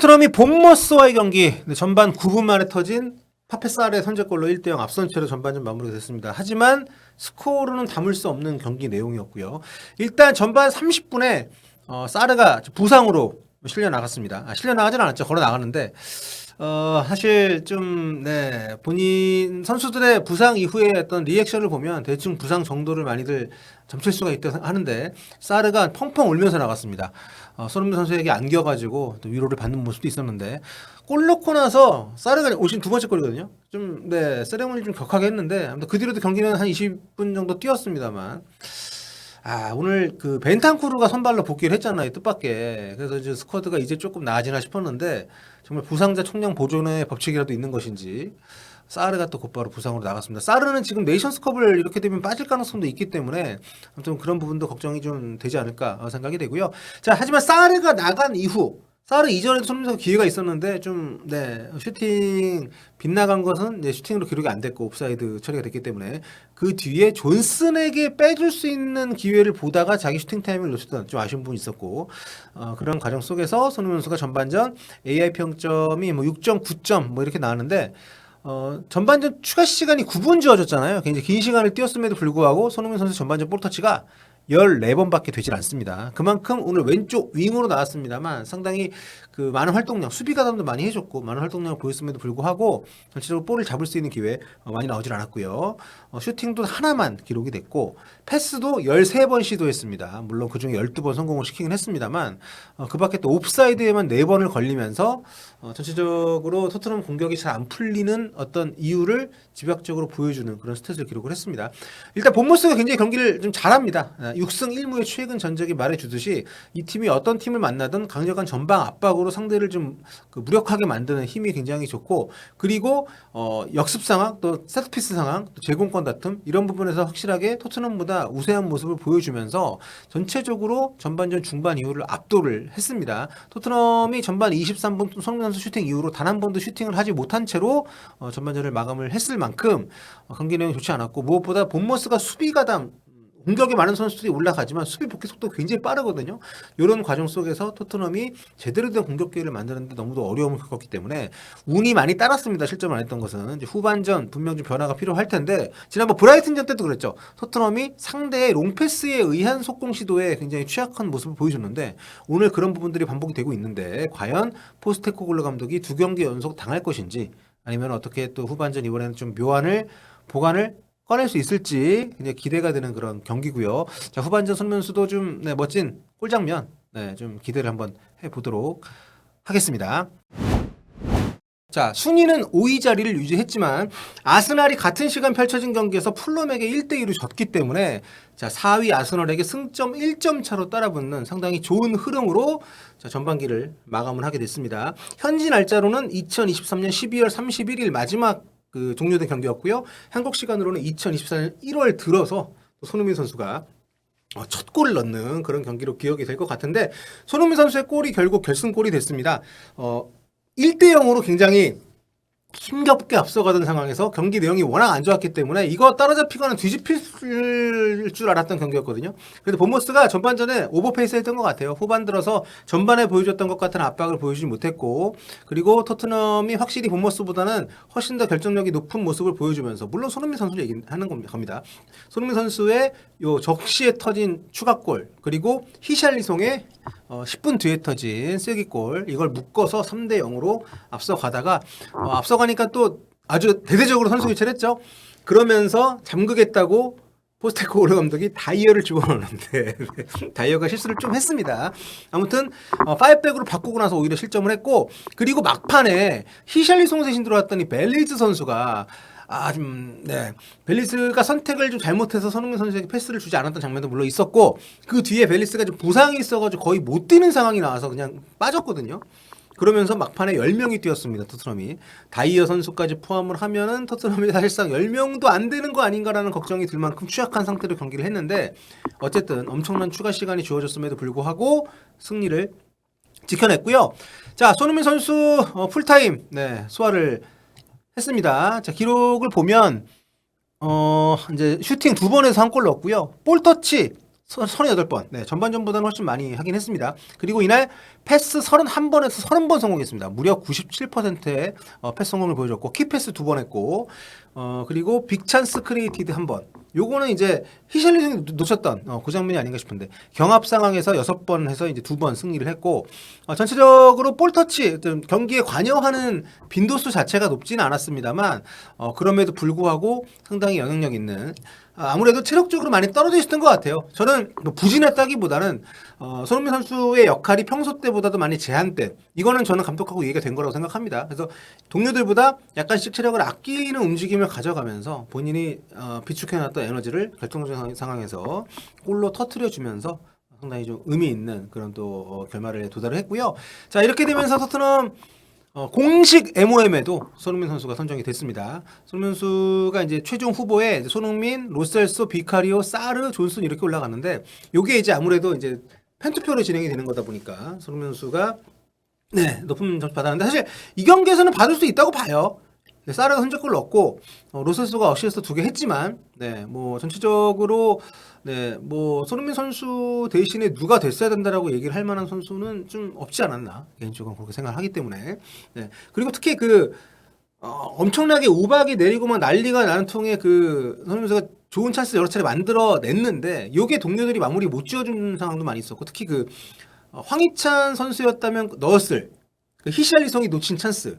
토트넘이 본머스와의 경기 전반 9분 만에 터진 파페사르의 선제골로 1대0 앞선 채로 전반전 마무리가 됐습니다. 하지만 스코어로는 담을 수 없는 경기 내용이었고요. 일단 전반 30분에 사르가 부상으로 실려 나갔습니다. 실려 나가진 않았죠. 걸어 나갔는데 사실 좀 본인 선수들의 부상 이후에 어떤 리액션을 보면 대충 부상 정도를 많이들 점칠 수가 있다 하는데 사르가 펑펑 울면서 나갔습니다. 손흥민 선수에게 안겨가지고 또 위로를 받는 모습도 있었는데 골 넣고 나서 사르가 오신 두 번째 골이거든요. 좀 세레모니 좀 격하게 했는데 아무튼 그 뒤로도 경기는 한 20분 정도 뛰었습니다만 오늘 그 벤탄쿠르가 선발로 복귀를 했잖아요. 뜻밖의. 그래서 이제 스쿼드가 이제 조금 나아지나 싶었는데 정말 부상자 총량 보존의 법칙이라도 있는 것인지 사르가 또 곧바로 부상으로 나갔습니다. 사르는 지금 네이션스컵을 이렇게 되면 빠질 가능성도 있기 때문에 아무튼 그런 부분도 걱정이 좀 되지 않을까 생각이 되고요. 자, 하지만 사르가 나간 이후 사르 이전에도 손흥민 선수 기회가 있었는데 좀 슈팅 빗나간 것은 슈팅으로 기록이 안 됐고 옵사이드 처리가 됐기 때문에 그 뒤에 존슨에게 빼줄 수 있는 기회를 보다가 자기 슈팅 타이밍을 놓쳤던 좀 아쉬운 부분이 있었고 그런 과정 속에서 손흥민 선수가 전반전 AI 평점이 6.9점 이렇게 나왔는데 전반전 추가 시간이 9분 주어졌잖아요. 굉장히 긴 시간을 뛰었음에도 불구하고 손흥민 선수 전반전 볼터치가 14번밖에 되질 않습니다. 그만큼 오늘 왼쪽 윙으로 나왔습니다만 상당히 그 많은 활동량, 수비 가담도 많이 해줬고 많은 활동량을 보였음에도 불구하고 전체적으로 볼을 잡을 수 있는 기회 많이 나오질 않았고요. 슈팅도 하나만 기록이 됐고 패스도 13번 시도했습니다. 물론 그중에 12번 성공을 시키긴 했습니다만 그 밖에 또 옵사이드에만 4번을 걸리면서 전체적으로 토트넘 공격이 잘 안 풀리는 어떤 이유를 집약적으로 보여주는 그런 스탯을 기록을 했습니다. 일단 본머스가 굉장히 경기를 좀 잘합니다. 6승 1무의 최근 전적이 말해주듯이 이 팀이 어떤 팀을 만나든 강력한 전방 압박으로 상대를 좀 무력하게 만드는 힘이 굉장히 좋고 그리고 역습 상황 또 세트피스 상황 또 제공권 다툼 이런 부분에서 확실하게 토트넘보다 우세한 모습을 보여주면서 전체적으로 전반전 중반 이후를 압도를 했습니다. 토트넘이 전반 23분 손흥민 선수 슈팅 이후로 단 한 번도 슈팅을 하지 못한 채로 전반전을 마감을 했을 만큼 경기 내용이 좋지 않았고 무엇보다 본머스가 수비 가담 공격에 많은 선수들이 올라가지만 수비 복귀 속도가 굉장히 빠르거든요. 이런 과정 속에서 토트넘이 제대로 된 공격 기회를 만드는데 너무도 어려움을 겪었기 때문에 운이 많이 따랐습니다. 실점을 안 했던 것은 이제 후반전 분명 좀 변화가 필요할 텐데 지난번 브라이튼전 때도 그랬죠. 토트넘이 상대의 롱패스에 의한 속공 시도에 굉장히 취약한 모습을 보여줬는데 오늘 그런 부분들이 반복이 되고 있는데 과연 포스테코글루 감독이 2경기 연속 당할 것인지 아니면 어떻게 또 후반전 이번에는 좀 묘안을 보관을 꺼낼 수 있을지 굉장히 기대가 되는 그런 경기고요. 자, 후반전 손흥민 선수도 좀 멋진 골 장면 좀 기대를 한번 해보도록 하겠습니다. 자, 순위는 5위 자리를 유지했지만 아스날이 같은 시간 펼쳐진 경기에서 풀럼에게 1대2로 졌기 때문에 자, 4위 아스널에게 승점 1점 차로 따라붙는 상당히 좋은 흐름으로 자, 전반기를 마감을 하게 됐습니다. 현지 날짜로는 2023년 12월 31일 마지막 종료된 경기였고요. 한국 시간으로는 2024년 1월 들어서 손흥민 선수가 첫 골을 넣는 그런 경기로 기억이 될 것 같은데 손흥민 선수의 골이 결국 결승골이 됐습니다. 1대0으로 굉장히 힘겹게 앞서가던 상황에서 경기 내용이 워낙 안 좋았기 때문에 이거 따라잡히거나 뒤집힐 줄 알았던 경기였거든요. 그래도 본머스가 전반전에 오버페이스 했던 것 같아요. 후반 들어서 전반에 보여줬던 것 같은 압박을 보여주지 못했고 그리고 토트넘이 확실히 본머스보다는 훨씬 더 결정력이 높은 모습을 보여주면서 물론 손흥민 선수를 얘기하는 겁니다. 손흥민 선수의 요 적시에 터진 추가골 그리고 히샬리송의 10분 뒤에 터진 쐐기골 이걸 묶어서 3대0으로 앞서가다가 앞서가니까 또 아주 대대적으로 선수 교체를 했죠. 그러면서 잠그겠다고 포스테코글루 감독이 다이어를 집어넣는데 다이어가 실수를 좀 했습니다. 아무튼 5백으로 바꾸고 나서 오히려 실점을 했고 그리고 막판에 히샬리송 대신 들어왔더니 벨리즈 선수가 벨리스가 선택을 좀 잘못해서 손흥민 선수에게 패스를 주지 않았던 장면도 물론 있었고 그 뒤에 벨리스가 좀 부상이 있어가지고 거의 못 뛰는 상황이 나와서 그냥 빠졌거든요. 그러면서 막판에 10명이 뛰었습니다. 토트넘이. 다이어 선수까지 포함을 하면은 토트넘이 사실상 10명도 안 되는 거 아닌가라는 걱정이 들 만큼 취약한 상태로 경기를 했는데 어쨌든 엄청난 추가 시간이 주어졌음에도 불구하고 승리를 지켜냈고요. 자, 손흥민 선수 풀타임 소화를 했습니다. 자, 기록을 보면 이제 슈팅 2번에서 한 골 넣었고요. 볼터치 38번. 네, 전반전보다는 훨씬 많이 하긴 했습니다. 그리고 이날 패스 31번에서 30번 성공했습니다. 무려 97%의 패스 성공을 보여줬고, 키패스 2번 했고, 그리고 빅찬스 크리에이티드 1번. 요거는 이제 히샬리송이 놓쳤던 그 장면이 아닌가 싶은데, 경합 상황에서 6번 해서 이제 2번 승리를 했고, 전체적으로 볼터치, 경기에 관여하는 빈도수 자체가 높지는 않았습니다만, 그럼에도 불구하고 상당히 영향력 있는, 아무래도 체력적으로 많이 떨어져 있었던 것 같아요. 저는 뭐 부진했다기보다는 손흥민 선수의 역할이 평소 때보다도 많이 제한된, 이거는 저는 감독하고 얘기가 된 거라고 생각합니다. 그래서 동료들보다 약간씩 체력을 아끼는 움직임을 가져가면서 본인이 비축해놨던 에너지를 결정적인 상황에서 골로 터트려주면서 상당히 좀 의미 있는 그런 또 결말에 도달을 했고요. 자, 이렇게 되면서 토트넘 공식 MOM에도 손흥민 선수가 선정이 됐습니다. 손흥민 선수가 이제 최종 후보에 손흥민, 로셀소, 비카리오, 사르, 존슨 이렇게 올라갔는데, 요게 이제 아무래도 이제 팬투표로 진행이 되는 거다 보니까 손흥민 선수가 네, 높은 점수 받았는데, 사실 이 경기에서는 받을 수 있다고 봐요. 네, 사르가 선제골 넣었고, 로셀소가 어시스트 2개 했지만, 네, 뭐 전체적으로 네, 뭐 손흥민 선수 대신에 누가 됐어야 된다라고 얘기를 할 만한 선수는 좀 없지 않았나, 개인적으로 그렇게 생각을 하기 때문에. 네, 그리고 특히 엄청나게 우박이 내리고 막 난리가 나는 통에 손흥민 선수가 좋은 찬스 여러 차례 만들어 냈는데, 요게 동료들이 마무리 못 지어준 상황도 많이 있었고, 특히 황희찬 선수였다면 넣었을 히샬리송이 놓친 찬스,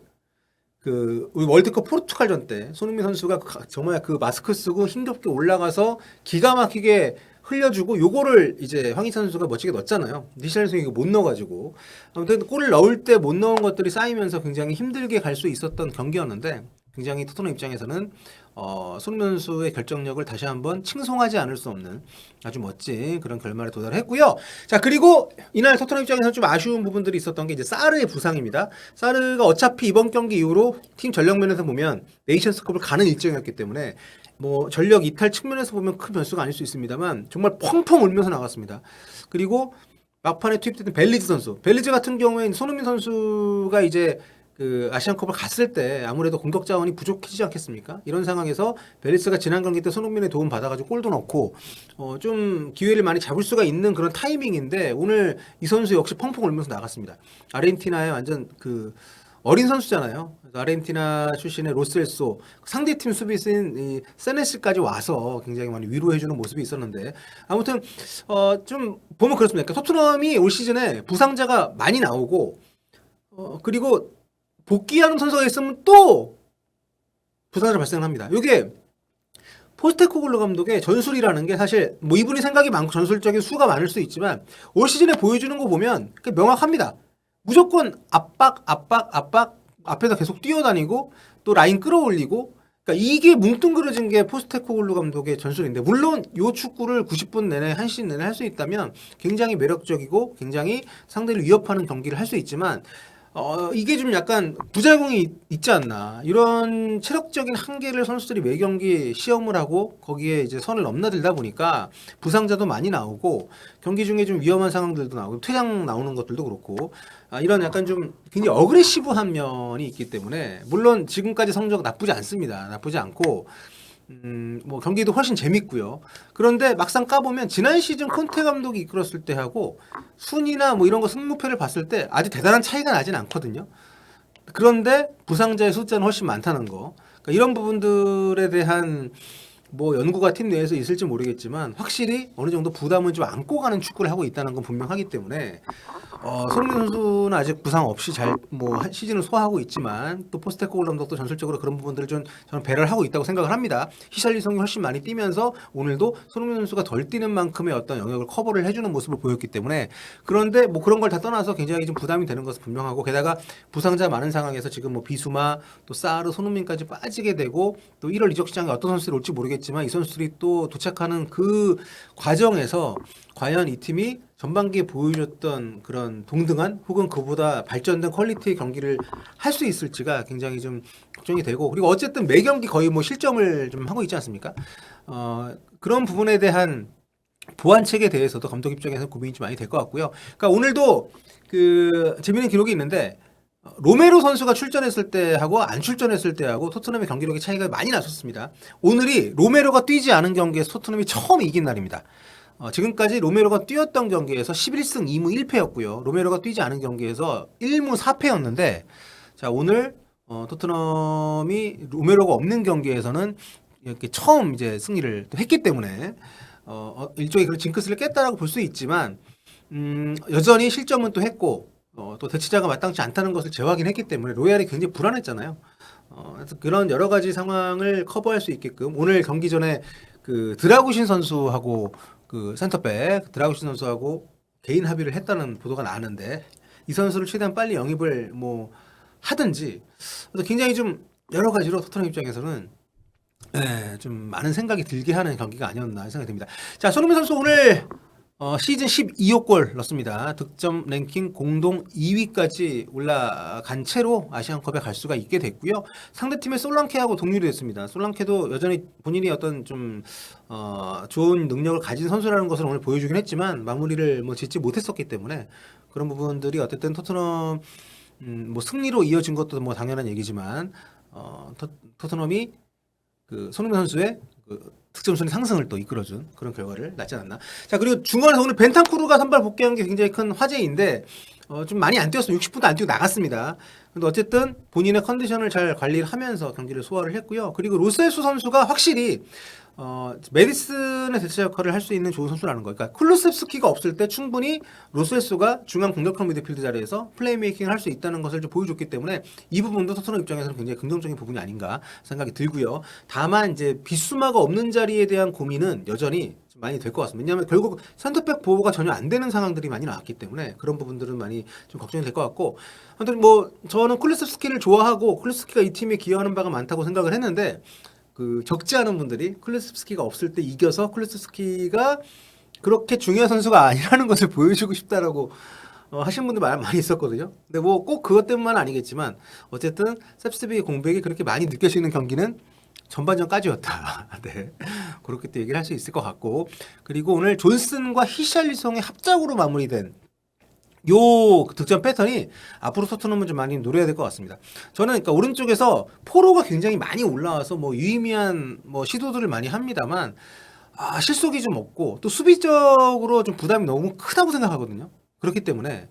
우리 월드컵 포르투갈전 때 손흥민 선수가 정말 마스크 쓰고 힘겹게 올라가서 기가 막히게 흘려주고, 요거를 이제 황희찬 선수가 멋지게 넣었잖아요. 히샬리송이 이거 못 넣어가지고, 아무튼 골을 넣을 때 못 넣은 것들이 쌓이면서 굉장히 힘들게 갈 수 있었던 경기였는데, 굉장히 토트넘 입장에서는 손흥민 선수의 결정력을 다시 한번 칭송하지 않을 수 없는 아주 멋진 그런 결말에 도달했고요. 자, 그리고 이날 토트넘 입장에서는 좀 아쉬운 부분들이 있었던 게 이제 사르의 부상입니다. 사르가 어차피 이번 경기 이후로 팀 전력면에서 보면 네이션스컵을 가는 일정이었기 때문에 뭐 전력 이탈 측면에서 보면 큰 변수가 아닐 수 있습니다만, 정말 펑펑 울면서 나갔습니다. 그리고 막판에 투입됐던 벨리즈 선수, 벨리즈 같은 경우에는 손흥민 선수가 이제 아시안컵을 갔을 때 아무래도 공격 자원이 부족해지지 않겠습니까? 이런 상황에서 베리스가 지난 경기 때 손흥민의 도움 받아가지고 골도 넣고 좀 기회를 많이 잡을 수가 있는 그런 타이밍인데, 오늘 이 선수 역시 펑펑 울면서 나갔습니다. 아르헨티나의 완전 어린 선수잖아요. 아르헨티나 출신의 로셀소, 상대팀 수비수인 이 세네스까지 와서 굉장히 많이 위로해주는 모습이 있었는데, 아무튼 좀 보면 그렇습니다. 그러니까 토트넘이 올 시즌에 부상자가 많이 나오고, 그리고 복귀하는 선수가 있으면 또 부상자 발생을 합니다. 이게 포스테코글루 감독의 전술이라는 게, 사실 뭐 이분이 생각이 많고 전술적인 수가 많을 수 있지만 올 시즌에 보여주는 거 보면 명확합니다. 무조건 압박 앞에서 계속 뛰어다니고 또 라인 끌어올리고, 그러니까 이게 뭉뚱그려진 게 포스테코글루 감독의 전술인데, 물론 요 축구를 90분 내내 1시즌 내내 할 수 있다면 굉장히 매력적이고 굉장히 상대를 위협하는 경기를 할 수 있지만, 이게 좀 약간 부작용이 있지 않나. 이런 체력적인 한계를 선수들이 매 경기 시험을 하고 거기에 이제 선을 넘나들다 보니까 부상자도 많이 나오고, 경기 중에 좀 위험한 상황들도 나오고, 퇴장 나오는 것들도 그렇고, 이런 약간 좀 굉장히 어그레시브한 면이 있기 때문에, 물론 지금까지 성적 나쁘지 않습니다. 나쁘지 않고, 뭐 경기도 훨씬 재밌고요. 그런데 막상 까보면 지난 시즌 콘테 감독이 이끌었을 때하고 순위나 뭐 이런 거 승무패를 봤을 때 아주 대단한 차이가 나진 않거든요. 그런데 부상자의 숫자는 훨씬 많다는 거. 그러니까 이런 부분들에 대한 뭐 연구가 팀 내에서 있을지 모르겠지만, 확실히 어느 정도 부담을 좀 안고 가는 축구를 하고 있다는 건 분명하기 때문에, 손흥민 선수는 아직 부상 없이 잘 뭐 시즌을 소화하고 있지만, 또 포스테코글루 감독도 전술적으로 그런 부분들을 좀 저는 배려를 하고 있다고 생각을 합니다. 히샬리송이 훨씬 많이 뛰면서 오늘도 손흥민 선수가 덜 뛰는 만큼의 어떤 영역을 커버를 해주는 모습을 보였기 때문에, 그런데 뭐 그런 걸 다 떠나서 굉장히 좀 부담이 되는 것은 분명하고, 게다가 부상자 많은 상황에서 지금 뭐 비수마, 또 사르, 손흥민까지 빠지게 되고, 또 1월 이적 시장에 어떤 선수들이 올지 모르겠지만 이 선수들이 또 도착하는 그 과정에서 과연 이 팀이 전반기에 보여줬던 그런 동등한 혹은 그보다 발전된 퀄리티의 경기를 할 수 있을지가 굉장히 좀 걱정이 되고, 그리고 어쨌든 매 경기 거의 뭐 실점을 좀 하고 있지 않습니까? 그런 부분에 대한 보완책에 대해서도 감독 입장에서 고민이 좀 많이 될 것 같고요. 그러니까 오늘도 재미있는 기록이 있는데, 로메로 선수가 출전했을 때하고 안 출전했을 때하고 토트넘의 경기력의 차이가 많이 났었습니다. 오늘이 로메로가 뛰지 않은 경기에서 토트넘이 처음 이긴 날입니다. 지금까지 로메로가 뛰었던 경기에서 11승 2무 1패였고요. 로메로가 뛰지 않은 경기에서 1무 4패였는데 자 오늘 토트넘이 로메로가 없는 경기에서는 이렇게 처음 이제 승리를 또 했기 때문에 일종의 그런 징크스를 깼다라고 볼 수 있지만 여전히 실점은 또 했고 또 대치자가 마땅치 않다는 것을 재확인했기 때문에 로얄이 굉장히 불안했잖아요. 그래서 그런 여러 가지 상황을 커버할 수 있게끔 오늘 경기 전에 그 드라구신 선수하고 그 센터백 드라구신 선수하고 개인 합의를 했다는 보도가 나왔는데 이 선수를 최대한 빨리 영입을 뭐 하든지 그래서 굉장히 좀 여러 가지로 토트넘 입장에서는 좀 많은 생각이 들게 하는 경기가 아니었나 생각이 듭니다. 자, 손흥민 선수 오늘 시즌 12호 골 넣었습니다. 득점 랭킹 공동 2위까지 올라간 채로 아시안컵에 갈 수가 있게 됐고요. 상대팀의 솔랑케하고 동률이 됐습니다. 솔랑케도 여전히 본인이 어떤 좀 좋은 능력을 가진 선수라는 것을 오늘 보여주긴 했지만 마무리를 뭐 짓지 못했었기 때문에 그런 부분들이 어쨌든 토트넘 뭐 승리로 이어진 것도 뭐 당연한 얘기지만 토트넘이 그 손흥민 선수의 그 득점 순위 상승을 또 이끌어준 그런 결과를 낳지 않았나. 자 그리고 중간에서 오늘 벤탄쿠르가 선발 복귀한 게 굉장히 큰 화제인데 좀 많이 안 뛰었어요. 60분도 안 뛰고 나갔습니다. 근데 어쨌든 본인의 컨디션을 잘 관리를 하면서 경기를 소화를 했고요. 그리고 로셀수 선수가 확실히 메디슨의 대체 역할을 할 수 있는 좋은 선수라는 거예요. 그러니까 쿨루셉스키가 없을 때 충분히 로셀수가 중앙 공격형 미드필드 자리에서 플레이메이킹을 할 수 있다는 것을 좀 보여줬기 때문에 이 부분도 토트넘 입장에서는 굉장히 긍정적인 부분이 아닌가 생각이 들고요. 다만 이제 비수마가 없는 자리에 대한 고민은 여전히 많이 될 것 같습니다. 왜냐하면 결국 센터백 보호가 전혀 안 되는 상황들이 많이 나왔기 때문에 그런 부분들은 많이 좀 걱정이 될 것 같고 아무튼 뭐 저는 쿨루셉스키를 좋아하고 쿨루셉스키가 이 팀에 기여하는 바가 많다고 생각을 했는데 그 적지 않은 분들이 쿨루셉스키가 없을 때 이겨서 쿨루셉스키가 그렇게 중요한 선수가 아니라는 것을 보여주고 싶다라고 하신 분들 많이 있었거든요. 근데 뭐 꼭 그것 때문만 아니겠지만 어쨌든 셉스비의 공백이 그렇게 많이 느껴지는 경기는 전반전까지였다. 네. 그렇게 또 얘기를 할 수 있을 것 같고 그리고 오늘 존슨과 히샬리송의 합작으로 마무리된 요 득점 패턴이 앞으로 토트넘은 좀 많이 노려야 될 것 같습니다. 저는 그러니까 오른쪽에서 포로가 굉장히 많이 올라와서 뭐 유의미한 뭐 시도들을 많이 합니다만 실속이 좀 없고 또 수비적으로 좀 부담이 너무 크다고 생각하거든요. 그렇기 때문에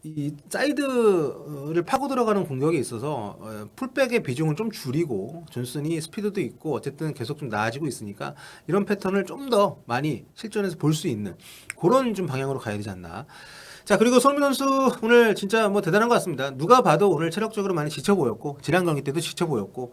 이 사이드를 파고 들어가는 공격에 있어서 풀백의 비중을 좀 줄이고 존슨이 스피드도 있고 어쨌든 계속 좀 나아지고 있으니까 이런 패턴을 좀 더 많이 실전에서 볼 수 있는 그런 좀 방향으로 가야 되지 않나. 자 그리고 손흥민 선수 오늘 진짜 뭐 대단한 것 같습니다. 누가 봐도 오늘 체력적으로 많이 지쳐 보였고 지난 경기 때도 지쳐 보였고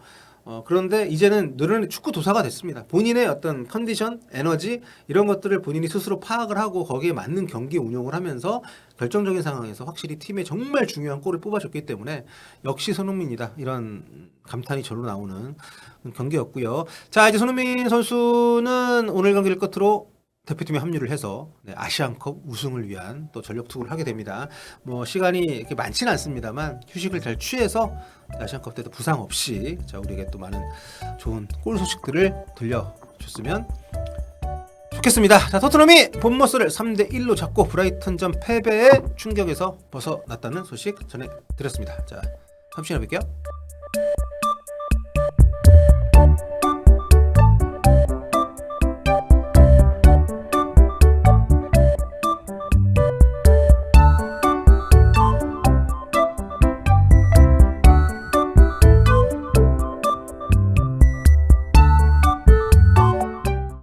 그런데 이제는 늘어나는 축구 도사가 됐습니다. 본인의 어떤 컨디션, 에너지 이런 것들을 본인이 스스로 파악을 하고 거기에 맞는 경기 운영을 하면서 결정적인 상황에서 확실히 팀에 정말 중요한 골을 뽑아줬기 때문에 역시 손흥민이다 이런 감탄이 절로 나오는 경기였고요. 자 이제 손흥민 선수는 오늘 경기를 끝으로 대표팀에 합류를 해서 아시안컵 우승을 위한 또 전력 투구를 하게 됩니다. 뭐 시간이 이렇게 많지는 않습니다만 휴식을 잘 취해서 아시안컵 때도 부상 없이 자 우리에게 또 많은 좋은 골 소식들을 들려줬으면 좋겠습니다. 자 토트넘이 본머스를 3대1로 잡고 브라이턴전 패배의 충격에서 벗어났다는 소식 전해드렸습니다. 자 다음 시간에 뵐게요.